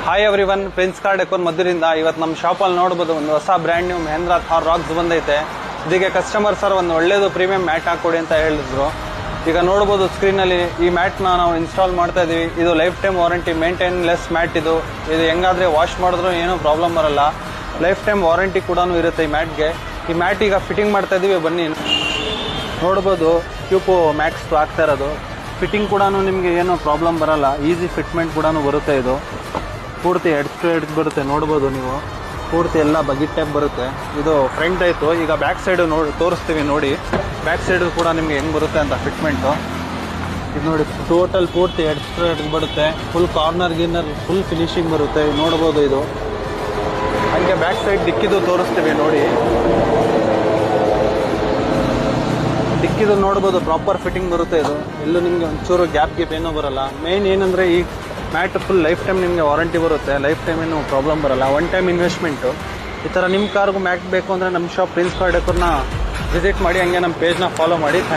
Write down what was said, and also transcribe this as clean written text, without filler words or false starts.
Hi everyone, Prince car decor ಮದ್ದೂರಿಂದ. ಇವತ್ತು ನಮ್ಮ ಶಾಪಲ್ಲಿ ನೋಡ್ಬೋದು ಒಂದು ಹೊಸ brand new Mahindra Thar Roxx ಬಂದೈತೆ. ಇದಕ್ಕೆ ಕಸ್ಟಮರ್ ಸರ್ ಒಂದು ಒಳ್ಳೇದು ಪ್ರೀಮಿಯಂ ಮ್ಯಾಟ್ ಹಾಕೊಡಿ ಅಂತ ಹೇಳಿದ್ರು. ಈಗ ನೋಡ್ಬೋದು ಸ್ಕ್ರೀನಲ್ಲಿ ಈ ಮ್ಯಾಟ್ನ ನಾವು ಇನ್ಸ್ಟಾಲ್ ಮಾಡ್ತಾ ಇದೀವಿ. ಇದು life time warranty maintain less mat. ಇದು ಹೆಂಗಾದ್ರೆ ವಾಶ್ ಮಾಡಿದ್ರು ಏನೂ ಪ್ರಾಬ್ಲಮ್ ಬರಲ್ಲ. ಲೈಫ್ ಟೈಮ್ ವಾರಂಟಿ ಕೂಡ ಇರುತ್ತೆ ಈ ಮ್ಯಾಟ್ಗೆ. ಈ ಮ್ಯಾಟ್ ಈಗ ಫಿಟ್ಟಿಂಗ್ ಮಾಡ್ತಾ ಇದೀವಿ, ಬನ್ನಿ ನೋಡ್ಬೋದು. ಕ್ಯೂಪೋ ಮ್ಯಾಕ್ಸ್ ಆಗ್ತಾ ಇರೋದು ಫಿಟ್ಟಿಂಗ್ ಕೂಡ ನಿಮಗೆ ಏನೂ ಪ್ರಾಬ್ಲಮ್ ಬರಲ್ಲ. ಈಸಿ ಫಿಟ್ಮೆಂಟ್ ಕೂಡ ಬರುತ್ತೆ. ಇದು ಪೂರ್ತಿ ಎಡ್ಸ್ ಬರುತ್ತೆ, ನೋಡ್ಬೋದು ನೀವು. ಪೂರ್ತಿ ಎಲ್ಲ ಬಗಿಟ್ ಟೈಪ್ ಬರುತ್ತೆ. ಇದು ಫ್ರಂಟ್ ಆಯಿತು. ಈಗ ಬ್ಯಾಕ್ ಸೈಡು ತೋರಿಸ್ತೀವಿ ನೋಡಿ. ಬ್ಯಾಕ್ ಸೈಡು ಕೂಡ ನಿಮಗೆ ಹೆಂಗೆ ಬರುತ್ತೆ ಅಂತ ಫಿಟ್ಮೆಂಟು. ಇದು ನೋಡಿ, ಟೋಟಲ್ ಪೂರ್ತಿ ಎಡ್ಸ್ ಬರುತ್ತೆ. ಫುಲ್ ಕಾರ್ನರ್ ಗಿನ್ನರ್ ಫುಲ್ ಫಿನಿಶಿಂಗ್ ಬರುತ್ತೆ, ನೋಡ್ಬೋದು. ಇದು ಹಾಗೆ ಬ್ಯಾಕ್ ಸೈಡ್ ಡಿಕ್ಕಿದು ತೋರಿಸ್ತೀವಿ ನೋಡಿ. ಡಿಕ್ಕಿದು ನೋಡ್ಬೋದು, ಪ್ರಾಪರ್ ಫಿಟ್ಟಿಂಗ್ ಬರುತ್ತೆ. ಇದು ಎಲ್ಲೂ ನಿಮಗೆ ಒಂಚೂರು ಗ್ಯಾಪ್ ಏನೂ ಬರಲ್ಲ. ಮೇನ್ ಏನಂದರೆ ಈ ಮ್ಯಾಟ್ ಫುಲ್ ಲೈಫ್ ಟೈಮ್ ನಿಮಗೆ ವಾರಂಟಿ ಬರುತ್ತೆ. ಲೈಫ್ ಟೈಮ್ ಏನು ಪ್ರಾಬ್ಲಮ್ ಬರಲ್ಲ. One time investment. ಈ ಥರ ನಿಮ್ಮ ಕಾರ್ಗೂ ಮ್ಯಾಟ್ ಬೇಕು ಅಂದರೆ ನಮ್ಮ ಶಾಪ್ ಪ್ರಿನ್ಸ್ ಕಾರ್ ಡೆಕೋರ್ನ ವಿಸಿಟ್ ಮಾಡಿ, ಹಂಗೆ ನಮ್ಮ ಪೇಜ್ನ ಫಾಲೋ ಮಾಡಿ.